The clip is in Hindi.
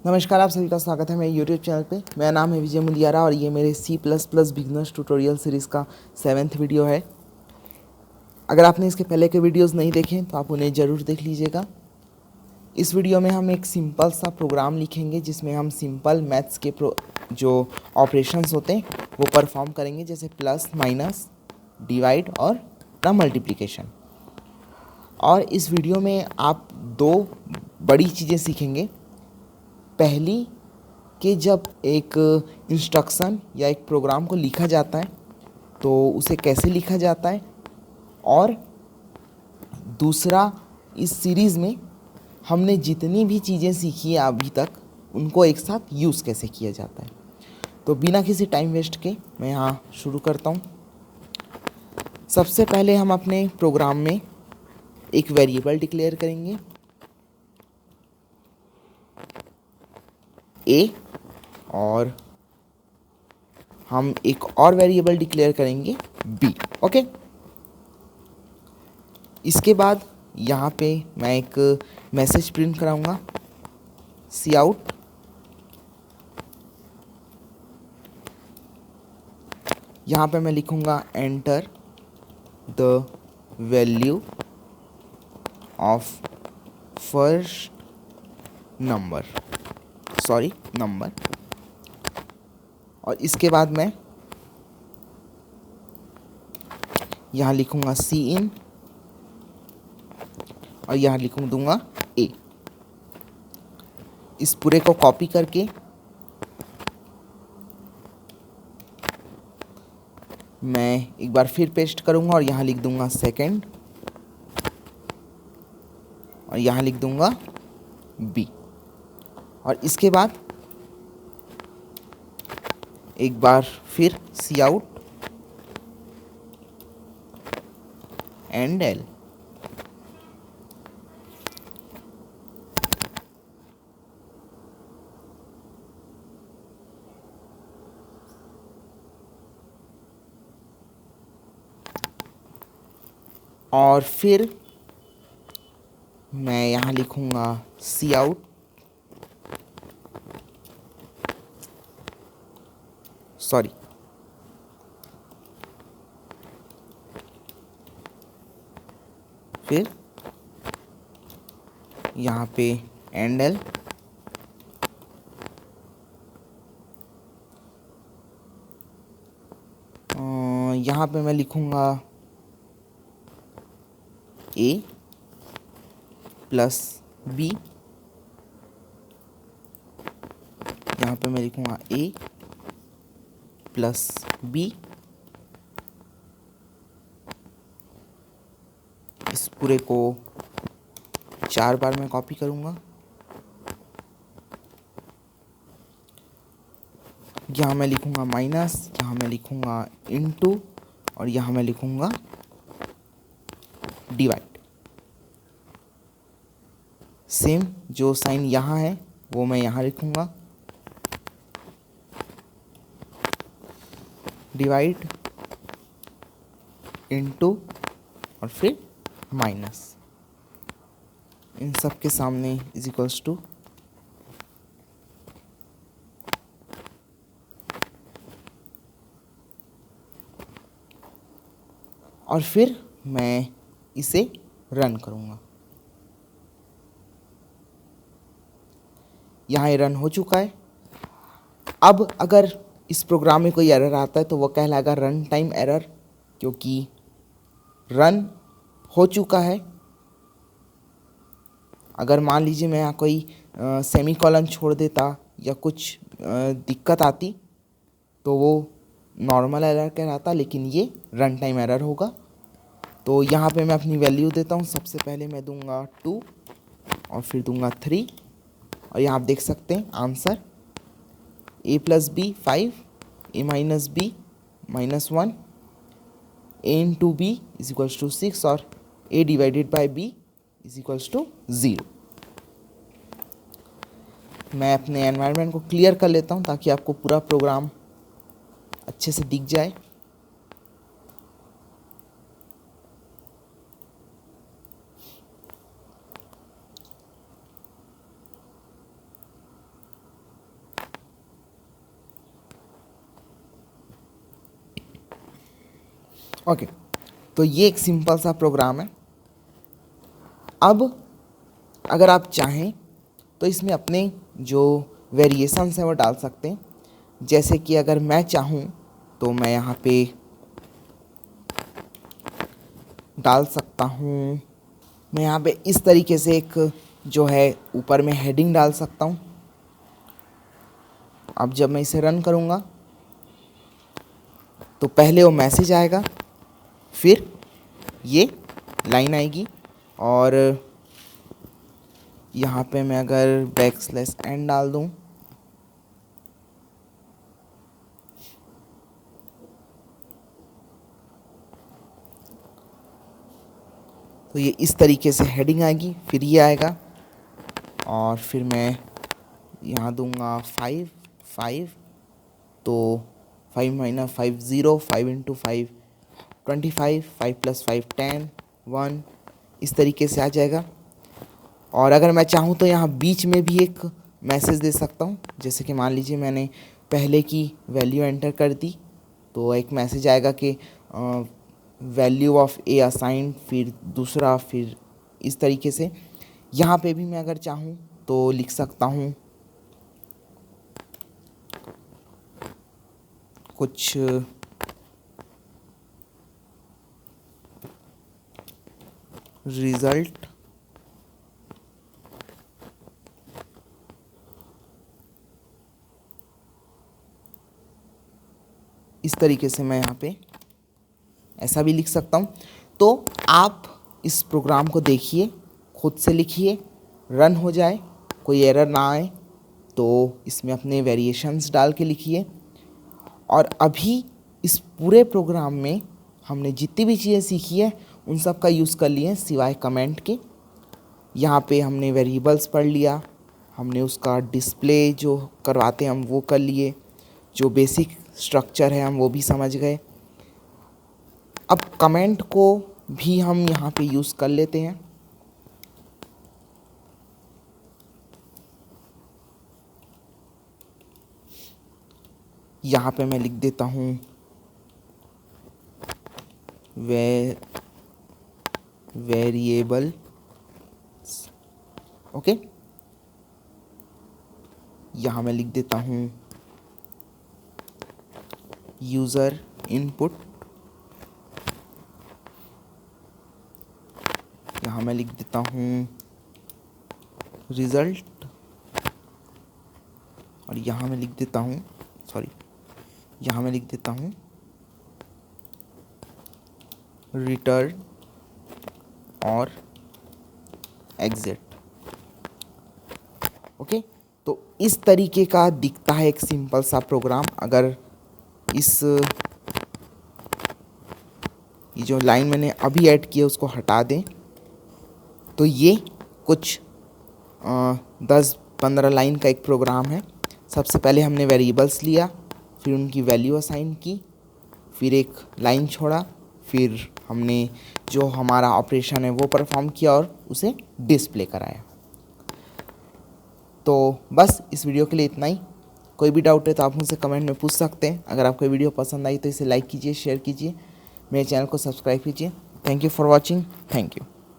नमस्कार, आप सभी का स्वागत है मेरे यूट्यूब चैनल पे। मेरा नाम है विजय मुलियारा और ये मेरे C++ बिगनर्स ट्यूटोरियल सीरीज़ का 7th वीडियो है। अगर आपने इसके पहले के वीडियोस नहीं देखे तो आप उन्हें ज़रूर देख लीजिएगा। इस वीडियो में हम एक सिंपल सा प्रोग्राम लिखेंगे जिसमें हम सिंपल मैथ्स के जो ऑपरेशंस होते हैं वो परफॉर्म करेंगे, जैसे प्लस, माइनस, डिवाइड और मल्टीप्लिकेशन। और इस वीडियो में आप दो बड़ी चीज़ें सीखेंगे। पहली कि जब एक इंस्ट्रक्शन या एक प्रोग्राम को लिखा जाता है तो उसे कैसे लिखा जाता है, और दूसरा, इस सीरीज़ में हमने जितनी भी चीज़ें सीखी है अभी तक उनको एक साथ यूज़ कैसे किया जाता है। तो बिना किसी टाइम वेस्ट के मैं यहाँ शुरू करता हूँ। सबसे पहले हम अपने प्रोग्राम में एक वेरिएबल डिक्लेयर करेंगे ए, और हम एक और वेरिएबल डिक्लेयर करेंगे बी। ओके, इसके बाद यहाँ पे मैं एक मैसेज प्रिंट कराऊंगा, सी आउट। यहाँ पे मैं लिखूंगा enter the value of first number, और इसके बाद मैं यहाँ लिखूंगा सी इन और यहाँ दूंगा ए। इस पूरे को कॉपी करके मैं एक बार फिर पेस्ट करूंगा और यहाँ लिख दूंगा सेकंड, और यहाँ लिख दूंगा बी। और इसके बाद एक बार फिर सी आउट एंड एल। और फिर मैं यहाँ लिखूंगा सी आउट, फिर यहाँ पे एंड एल, यहाँ पे मैं लिखूंगा ए प्लस बी, यहाँ पे मैं लिखूंगा ए प्लस बी। इस पूरे को 4 बार मैं कॉपी करूंगा। यहाँ मैं लिखूंगा माइनस, यहाँ मैं लिखूंगा इनटू, और यहाँ मैं लिखूंगा डिवाइड। सेम जो साइन यहाँ है वो मैं यहाँ लिखूंगा, डिवाइड इनटू और फिर माइनस। इन सब के सामने इज इक्वल्स टू और फिर मैं इसे रन करूँगा। यहाँ ये रन हो चुका है। अब अगर इस प्रोग्राम में कोई एरर आता है तो वो कहलाएगा रन टाइम एरर, क्योंकि रन हो चुका है। अगर मान लीजिए मैं यहाँ कोई सेमीकोलन छोड़ देता या कुछ दिक्कत आती तो वो नॉर्मल एरर कहलाता, लेकिन ये रन टाइम एरर होगा। तो यहाँ पे मैं अपनी वैल्यू देता हूँ। सबसे पहले मैं दूंगा 2 और फिर दूंगा 3, और यहाँ आप देख सकते हैं answer a plus B 5, a minus B -1, a into B is equals to 6 और a divided by b is equals to 0। मैं अपने एनवायरनमेंट को क्लियर कर लेता हूँ ताकि आपको पूरा प्रोग्राम अच्छे से दिख जाए। ओके, तो ये एक सिंपल सा प्रोग्राम है। अब अगर आप चाहें तो इसमें अपने जो वेरिएशंस हैं वो डाल सकते हैं। जैसे कि अगर मैं चाहूँ तो मैं यहाँ पे डाल सकता हूँ, मैं यहाँ पे इस तरीके से एक जो है ऊपर में हेडिंग डाल सकता हूँ। अब जब मैं इसे रन करूँगा तो पहले वो मैसेज आएगा, फिर ये लाइन आएगी, और यहाँ पे मैं अगर \n डाल दूँ तो ये इस तरीके से हेडिंग आएगी, फिर ये आएगा, और फिर मैं यहाँ दूंगा 5 5, तो 5 - 5 0, 5 × 5 25, 5 + 5 10 1, इस तरीके से आ जाएगा। और अगर मैं चाहूँ तो यहाँ बीच में भी एक मैसेज दे सकता हूँ। जैसे कि मान लीजिए मैंने पहले की वैल्यू एंटर कर दी तो एक मैसेज आएगा कि वैल्यू ऑफ ए असाइंड, फिर दूसरा, फिर इस तरीके से। यहाँ पे भी मैं अगर चाहूँ तो लिख सकता हूँ कुछ रिजल्ट इस तरीके से मैं यहाँ पे ऐसा भी लिख सकता हूँ। तो आप इस प्रोग्राम को देखिए, खुद से लिखिए, रन हो जाए, कोई एरर ना आए तो इसमें अपने वेरिएशंस डाल के लिखिए। और अभी इस पूरे प्रोग्राम में हमने जितनी भी चीज़ें सीखी है उन सब का यूज़ कर लिए सिवाय कमेंट के। यहाँ पे हमने वेरिएबल्स पढ़ लिया, हमने उसका डिस्प्ले जो करवाते हैं हम वो कर लिए, जो बेसिक स्ट्रक्चर है हम वो भी समझ गए। अब कमेंट को भी हम यहाँ पे यूज़ कर लेते हैं। यहाँ पे मैं लिख देता हूँ वेरिएबल, ओके। यहाँ मैं लिख देता हूँ यूज़र इनपुट, यहाँ मैं लिख देता हूँ रिज़ल्ट, और यहाँ मैं लिख देता हूँ यहाँ मैं लिख देता हूँ रिटर्न और एग्जिट, ओके। तो इस तरीके का दिखता है एक सिंपल सा प्रोग्राम। अगर ये जो लाइन मैंने अभी ऐड की है उसको हटा दें तो ये कुछ 10-15 लाइन का एक प्रोग्राम है। सबसे पहले हमने वेरिएबल्स लिया, फिर उनकी वैल्यू असाइन की, फिर एक लाइन छोड़ा, फिर हमने जो हमारा ऑपरेशन है वो परफॉर्म किया और उसे डिस्प्ले कराया। तो बस इस वीडियो के लिए इतना ही। कोई भी डाउट है तो आप मुझसे कमेंट में पूछ सकते हैं। अगर आपको वीडियो पसंद आई तो इसे लाइक कीजिए, शेयर कीजिए, मेरे चैनल को सब्सक्राइब कीजिए। Thank you for watching. Thank you.